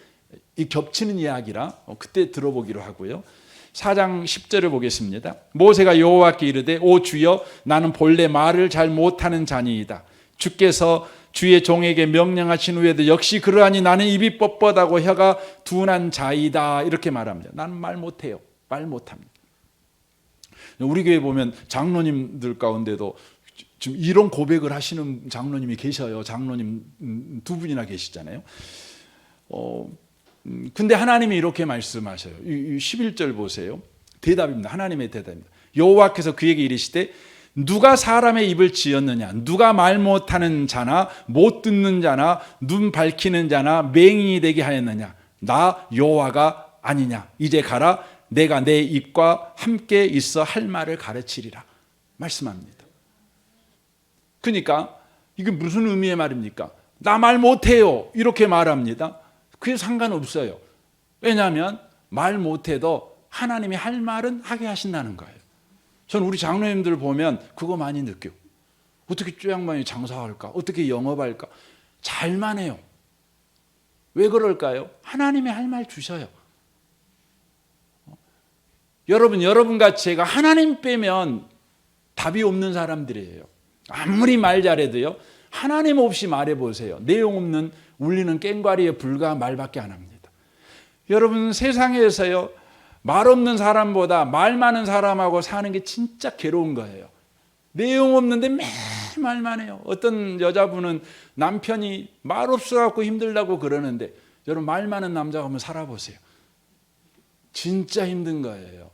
이 겹치는 이야기라 그때 들어보기로 하고요. 4장 10절을 보겠습니다. 모세가 여호와께 이르되 오 주여 나는 본래 말을 잘 못하는 자니이다. 주께서 주의 종에게 명령하신 후에도 역시 그러하니 나는 입이 뻣뻣하고 혀가 둔한 자이다. 이렇게 말합니다. 나는 말 못해요. 말 못합니다. 우리 교회 보면 장로님들 가운데도 지금 이런 고백을 하시는 장로님이 계셔요. 장로님 두 분이나 계시잖아요. 근데 하나님이 이렇게 말씀하셔요. 11절 보세요. 대답입니다. 하나님의 대답입니다. 여호와께서 그에게 이르시되 누가 사람의 입을 지었느냐? 누가 말 못하는 자나 못 듣는 자나 눈 밝히는 자나 맹인이 되게 하였느냐? 나 여호와가 아니냐? 이제 가라. 내가 내 입과 함께 있어 할 말을 가르치리라. 말씀합니다. 그러니까 이게 무슨 의미의 말입니까? 나 말 못해요. 이렇게 말합니다. 그게 상관없어요. 왜냐하면 말 못해도 하나님이 할 말은 하게 하신다는 거예요. 저는 우리 장로님들 보면 그거 많이 느껴요. 어떻게 쪼양반이 장사할까? 어떻게 영업할까? 잘만 해요. 왜 그럴까요? 하나님이 할 말 주셔요. 여러분같이 제가 하나님 빼면 답이 없는 사람들이에요. 아무리 말 잘해도요. 하나님 없이 말해보세요. 내용 없는 울리는 꽹과리에 불과한 말밖에 안 합니다. 여러분 세상에서요. 말 없는 사람보다 말 많은 사람하고 사는 게 진짜 괴로운 거예요. 내용 없는데 매일 말만 해요. 어떤 여자분은 남편이 말 없어갖고 힘들다고 그러는데 여러분 말 많은 남자가 한번 살아보세요. 진짜 힘든 거예요.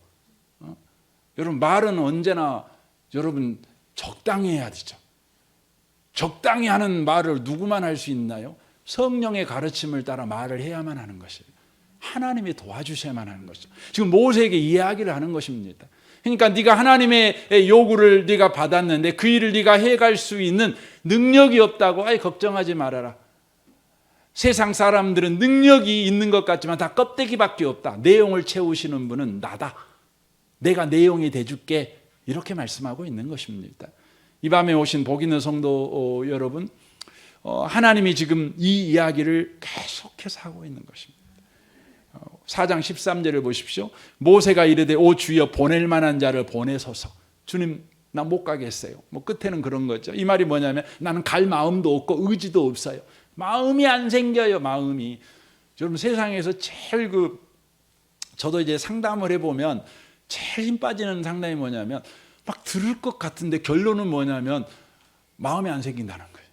여러분 말은 언제나 여러분 적당히 해야 되죠. 적당히 하는 말을 누구만 할 수 있나요? 성령의 가르침을 따라 말을 해야만 하는 것이에요. 하나님이 도와주셔야만 하는 것이죠. 지금 모세에게 이야기를 하는 것입니다. 그러니까 네가 하나님의 요구를 네가 받았는데 그 일을 네가 해갈 수 있는 능력이 없다고 아예 걱정하지 말아라. 세상 사람들은 능력이 있는 것 같지만 다 껍데기밖에 없다. 내용을 채우시는 분은 나다. 내가 내용이 돼줄게. 이렇게 말씀하고 있는 것입니다. 이 밤에 오신 복 있는 성도 여러분, 하나님이 지금 이 이야기를 계속해서 하고 있는 것입니다. 4장 13절을 보십시오. 모세가 이르되 오 주여 보낼 만한 자를 보내소서. 주님 나 못 가겠어요. 뭐 끝에는 그런 거죠. 이 말이 뭐냐면 나는 갈 마음도 없고 의지도 없어요. 마음이 안 생겨요. 마음이. 여러분 세상에서 제일 저도 이제 상담을 해보면 제일 힘 빠지는 상담이 뭐냐면 막 들을 것 같은데 결론은 뭐냐면 마음이 안 생긴다는 거예요.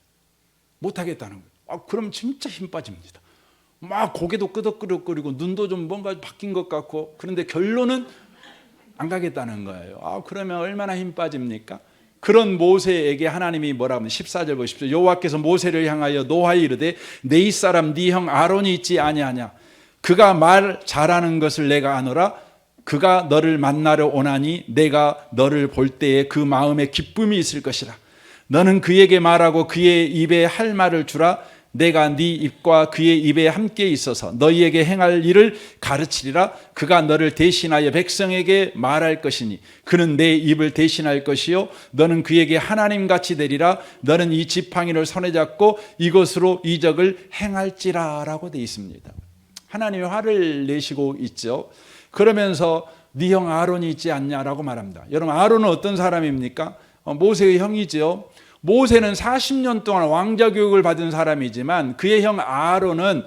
못 하겠다는 거예요. 그럼 진짜 힘 빠집니다. 막 고개도 끄덕끄덕거리고 눈도 좀 뭔가 바뀐 것 같고 그런데 결론은 안 가겠다는 거예요. 그러면 얼마나 힘 빠집니까? 그런 모세에게 하나님이 뭐라고 하면 14절 보십시오. 여호와께서 모세를 향하여 노하여 이르되 내 이사람 네 형 아론이 있지 아니하냐. 그가 말 잘하는 것을 내가 아노라. 그가 너를 만나러 오나니 내가 너를 볼 때에 그 마음에 기쁨이 있을 것이라. 너는 그에게 말하고 그의 입에 할 말을 주라. 내가 네 입과 그의 입에 함께 있어서 너희에게 행할 일을 가르치리라. 그가 너를 대신하여 백성에게 말할 것이니 그는 내 입을 대신할 것이요 너는 그에게 하나님같이 되리라. 너는 이 지팡이를 손에 잡고 이것으로 이적을 행할지라 라고 되어 있습니다. 하나님이 화를 내시고 있죠. 그러면서 네 형 아론이 있지 않냐라고 말합니다. 여러분 아론은 어떤 사람입니까? 모세의 형이죠. 모세는 40년 동안 왕자 교육을 받은 사람이지만 그의 형 아론은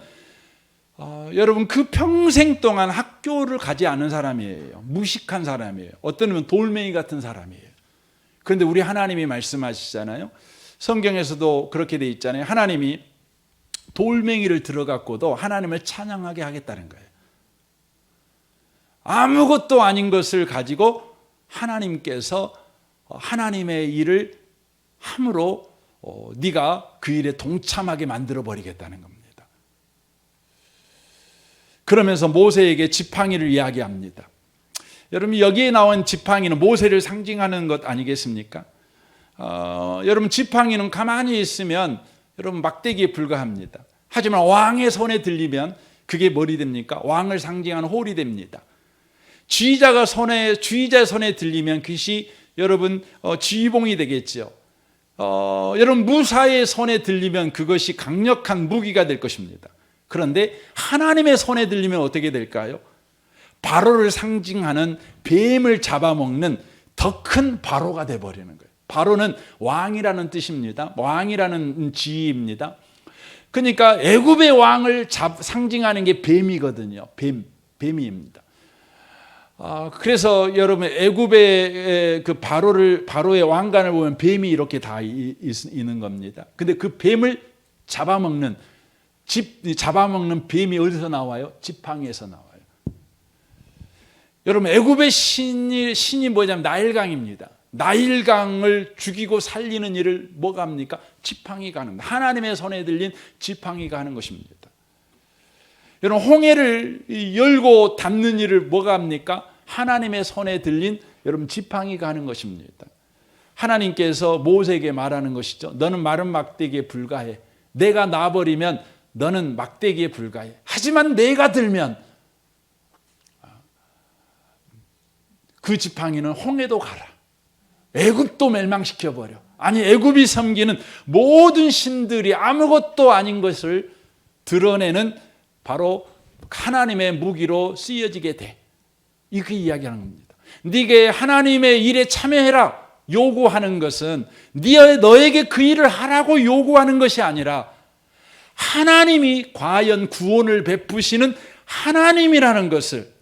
여러분 그 평생 동안 학교를 가지 않은 사람이에요. 무식한 사람이에요. 어떤 의미는 돌멩이 같은 사람이에요. 그런데 우리 하나님이 말씀하시잖아요. 성경에서도 그렇게 돼 있잖아요. 하나님이 돌멩이를 들어갖고도 하나님을 찬양하게 하겠다는 거예요. 아무것도 아닌 것을 가지고 하나님께서 하나님의 일을 함으로 네가 그 일에 동참하게 만들어 버리겠다는 겁니다. 그러면서 모세에게 지팡이를 이야기합니다. 여러분 여기에 나온 지팡이는 모세를 상징하는 것 아니겠습니까? 여러분 지팡이는 가만히 있으면 여러분 막대기에 불과합니다. 하지만 왕의 손에 들리면 그게 뭘이 됩니까? 왕을 상징하는 홀이 됩니다. 지휘자의 손에 들리면 그것이 여러분 지휘봉이 되겠죠. 여러분 무사의 손에 들리면 그것이 강력한 무기가 될 것입니다. 그런데 하나님의 손에 들리면 어떻게 될까요? 바로를 상징하는 뱀을 잡아먹는 더 큰 바로가 되어버리는 거예요. 바로는 왕이라는 뜻입니다. 왕이라는 지위입니다. 그러니까 애굽의 왕을 상징하는 게 뱀이거든요. 뱀입니다. 그래서 여러분 애굽의 그 바로의 왕관을 보면 뱀이 이렇게 다 있는 겁니다. 근데 그 뱀을 잡아먹는 뱀이 어디서 나와요? 지팡이에서 나와요. 여러분 애굽의 신이 뭐냐면 나일강입니다. 나일강을 죽이고 살리는 일을 뭐가 합니까? 지팡이가 하는 겁니다. 하나님의 손에 들린 지팡이가 하는 것입니다. 여러분 홍해를 열고 닫는 일을 뭐가 합니까? 하나님의 손에 들린 여러분 지팡이가 하는 것입니다. 하나님께서 모세에게 말하는 것이죠. 너는 마른 막대기에 불과해. 내가 놔버리면 너는 막대기에 불과해. 하지만 내가 들면 그 지팡이는 홍해도 가라. 애굽도 멸망시켜버려. 아니 애굽이 섬기는 모든 신들이 아무것도 아닌 것을 드러내는 바로 하나님의 무기로 쓰여지게 돼. 이렇게 이야기하는 겁니다. 네게 하나님의 일에 참여해라 요구하는 것은 너에게 그 일을 하라고 요구하는 것이 아니라 하나님이 과연 구원을 베푸시는 하나님이라는 것을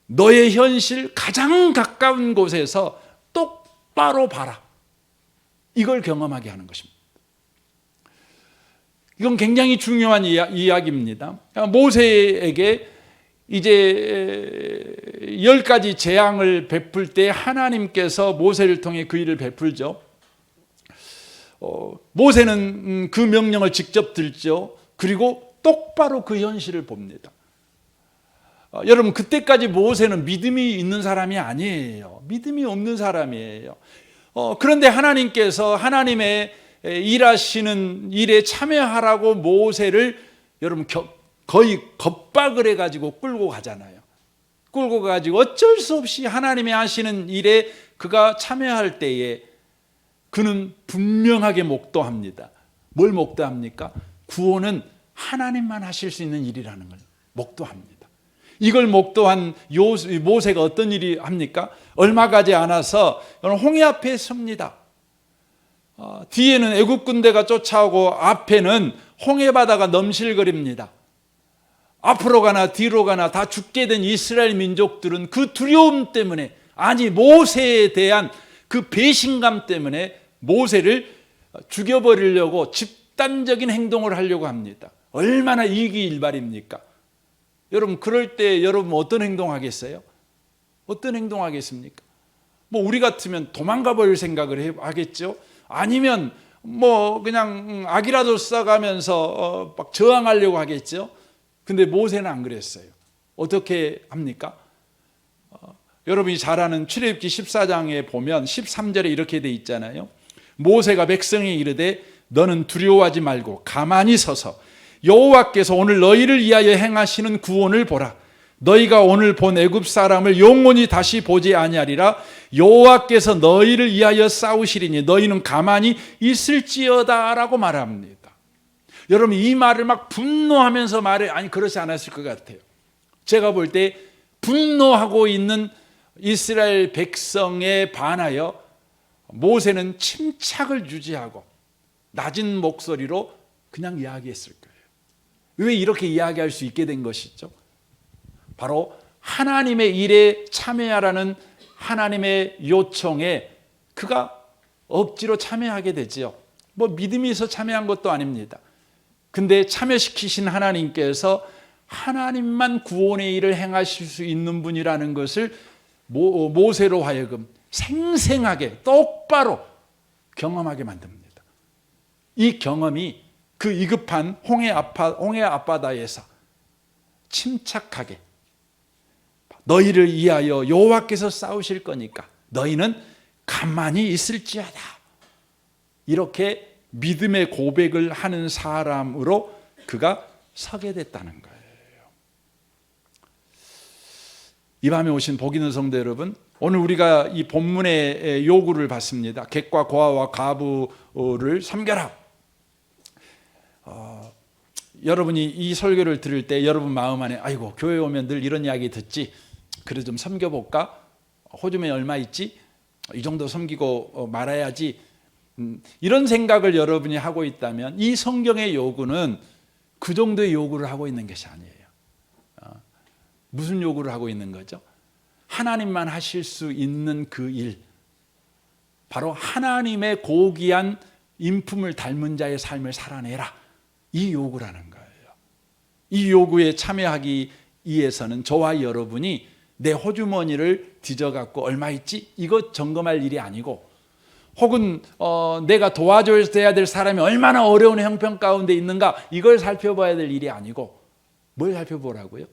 너의 현실 가장 가까운 곳에서 똑바로 봐라. 이걸 경험하게 하는 것입니다. 이건 굉장히 중요한 이야기입니다. 모세에게 이제 10가지 재앙을 베풀 때 하나님께서 모세를 통해 그 일을 베풀죠. 모세는 그 명령을 직접 듣죠. 그리고 똑바로 그 현실을 봅니다. 여러분 그때까지 모세는 믿음이 있는 사람이 아니에요. 믿음이 없는 사람이에요. 그런데 하나님께서 하나님의 일하시는 일에 참여하라고 모세를 여러분 거의 겁박을 해가지고 끌고 가잖아요. 끌고 가지고 어쩔 수 없이 하나님이 하시는 일에 그가 참여할 때에 그는 분명하게 목도합니다. 뭘 목도합니까? 구원은 하나님만 하실 수 있는 일이라는 걸 목도합니다. 이걸 목도한 모세가 어떤 일이 합니까? 얼마 가지 않아서 홍해 앞에 섭니다. 뒤에는 애굽 군대가 쫓아오고 앞에는 홍해 바다가 넘실거립니다. 앞으로 가나 뒤로 가나 다 죽게 된 이스라엘 민족들은 그 두려움 때문에, 아니 모세에 대한 그 배신감 때문에 모세를 죽여버리려고 집단적인 행동을 하려고 합니다. 얼마나 이기일발입니까? 여러분, 그럴 때 여러분 어떤 행동하겠어요? 어떤 행동하겠습니까? 뭐 우리 같으면 도망가 버릴 생각을 하겠죠. 아니면 뭐 그냥 악이라도 써가면서 막 저항하려고 하겠죠. 근데 모세는 안 그랬어요. 어떻게 합니까? 여러분이 잘 아는 출애굽기 14장에 보면 13절에 이렇게 돼 있잖아요. 모세가 백성에 이르되 너는 두려워하지 말고 가만히 서서 여호와께서 오늘 너희를 위하여 행하시는 구원을 보라. 너희가 오늘 본 애굽 사람을 영원히 다시 보지 아니하리라. 여호와께서 너희를 위하여 싸우시리니 너희는 가만히 있을지어다라고 말합니다. 여러분, 이 말을 막 분노하면서 말해, 아니 그렇지 않았을 것 같아요. 제가 볼 때 분노하고 있는 이스라엘 백성에 반하여 모세는 침착을 유지하고 낮은 목소리로 그냥 이야기했을 거예요. 왜 이렇게 이야기할 수 있게 된 것이죠? 바로 하나님의 일에 참여하라는 하나님의 요청에 그가 억지로 참여하게 되지요. 뭐 믿음이 있어 참여한 것도 아닙니다. 근데 참여시키신 하나님께서 하나님만 구원의 일을 행하실 수 있는 분이라는 것을 모세로 하여금 생생하게 똑바로 경험하게 만듭니다. 이 경험이 그 위급한 홍해 앞바다에서 침착하게 너희를 위하여 여호와께서 싸우실 거니까 너희는 가만히 있을지어다, 이렇게 믿음의 고백을 하는 사람으로 그가 서게 됐다는 거예요. 이 밤에 오신 복 있는 성도 여러분, 오늘 우리가 이 본문의 요구를 받습니다. 객과 고아와 가부를 섬겨라. 여러분이 이 설교를 들을 때 여러분 마음 안에 아이고 교회 오면 늘 이런 이야기 듣지, 그래 좀 섬겨볼까? 호주머니 얼마 있지? 이 정도 섬기고 말아야지, 이런 생각을 여러분이 하고 있다면 이 성경의 요구는 그 정도의 요구를 하고 있는 것이 아니에요. 무슨 요구를 하고 있는 거죠? 하나님만 하실 수 있는 그 일, 바로 하나님의 고귀한 인품을 닮은 자의 삶을 살아내라, 이 요구라는 거예요. 이 요구에 참여하기 위해서는 저와 여러분이 내 호주머니를 뒤져갖고 얼마 있지? 이거 점검할 일이 아니고, 혹은 내가 도와줘야 될 사람이 얼마나 어려운 형편 가운데 있는가, 이걸 살펴봐야 될 일이 아니고, 뭘 살펴보라고요?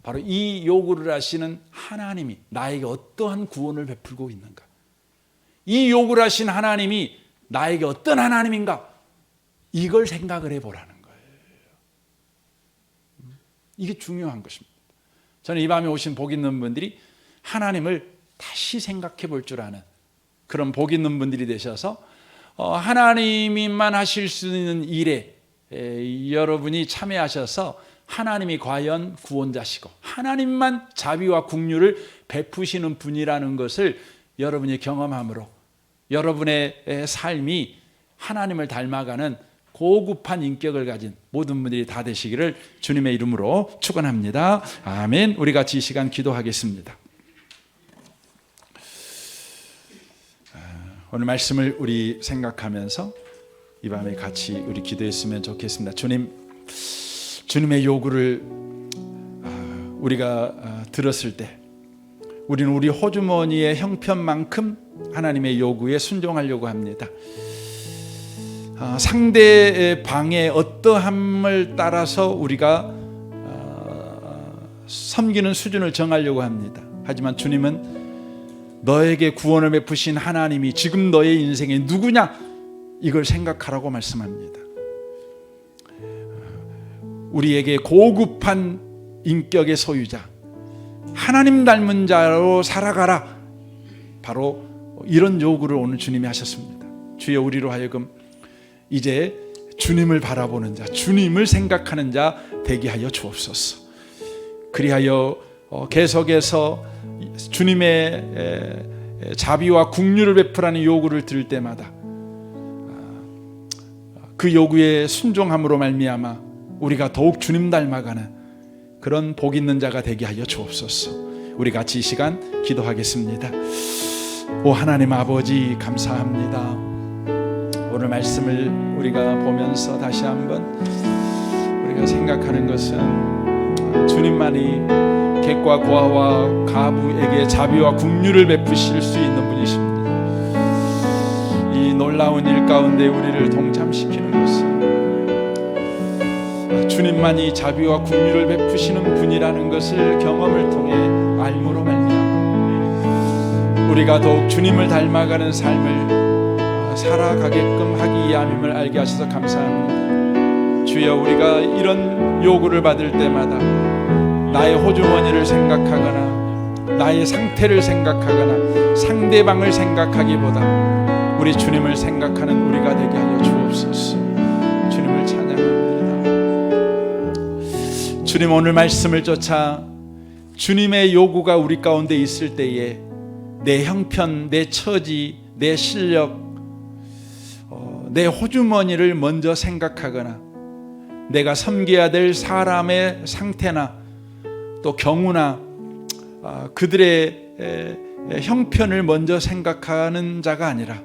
바로 이 요구를 하시는 하나님이 나에게 어떠한 구원을 베풀고 있는가, 이 요구를 하신 하나님이 나에게 어떤 하나님인가, 이걸 생각을 해보라는 거예요. 이게 중요한 것입니다. 저는 이 밤에 오신 복 있는 분들이 하나님을 다시 생각해 볼 줄 아는 그런 복 있는 분들이 되셔서 하나님만 하실 수 있는 일에 여러분이 참여하셔서 하나님이 과연 구원자시고 하나님만 자비와 긍휼을 베푸시는 분이라는 것을 여러분이 경험함으로 여러분의 삶이 하나님을 닮아가는 고급한 인격을 가진 모든 분들이 다 되시기를 주님의 이름으로 축원합니다. 아멘. 우리 같이 이 시간 기도하겠습니다. 오늘 말씀을 우리 생각하면서 이 밤에 같이 우리 기도했으면 좋겠습니다. 주님의 요구를 우리가 들었을 때 우리는 우리 호주머니의 형편만큼 하나님의 요구에 순종하려고 합니다. 상대의 방해 어떠함을 따라서 우리가 섬기는 수준을 정하려고 합니다. 하지만 주님은 너에게 구원을 베푸신 하나님이 지금 너의 인생에 누구냐, 이걸 생각하라고 말씀합니다. 우리에게 고급한 인격의 소유자, 하나님 닮은 자로 살아가라, 바로 이런 요구를 오늘 주님이 하셨습니다. 주여 우리로 하여금 이제 주님을 바라보는 자, 주님을 생각하는 자 되게 하여 주옵소서. 그리하여 계속해서 주님의 자비와 긍휼을 베푸라는 요구를 들을 때마다 그 요구에 순종함으로 말미암아 우리가 더욱 주님 닮아가는 그런 복 있는 자가 되게 하여 주옵소서. 우리 같이 이 시간 기도하겠습니다. 오 하나님 아버지, 감사합니다. 오늘 말씀을 우리가 보면서 다시 한번 우리가 생각하는 것은 주님만이 객과 고아와 가부에게 자비와 긍휼을 베푸실 수 있는 분이십니다. 이 놀라운 일 가운데 우리를 동참시키는 것은 주님만이 자비와 긍휼을 베푸시는 분이라는 것을 경험을 통해 알므로 말미암아 우리가 더욱 주님을 닮아가는 삶을 살아가게끔 하기 위함임을 알게 하셔서 감사합니다. 주여, 우리가 이런 요구를 받을 때마다 나의 호주머니를 생각하거나 나의 상태를 생각하거나 상대방을 생각하기보다 우리 주님을 생각하는 우리가 되게 하여 주옵소서. 주님을 찬양합니다. 주님, 오늘 말씀을 쫓아 주님의 요구가 우리 가운데 있을 때에 내 형편, 내 처지, 내 실력, 내 호주머니를 먼저 생각하거나 내가 섬겨야 될 사람의 상태나 또 경우나 그들의 형편을 먼저 생각하는 자가 아니라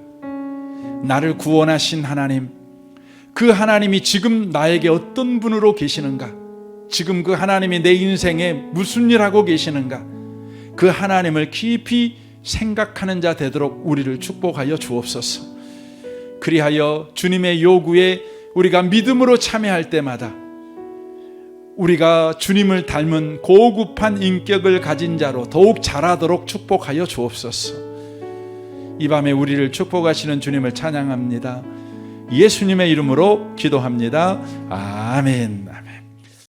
나를 구원하신 하나님, 그 하나님이 지금 나에게 어떤 분으로 계시는가, 지금 그 하나님이 내 인생에 무슨 일 하고 계시는가, 그 하나님을 깊이 생각하는 자 되도록 우리를 축복하여 주옵소서. 그리하여 주님의 요구에 우리가 믿음으로 참여할 때마다 우리가 주님을 닮은 고급한 인격을 가진 자로 더욱 자라도록 축복하여 주옵소서. 이 밤에 우리를 축복하시는 주님을 찬양합니다. 예수님의 이름으로 기도합니다. 아멘.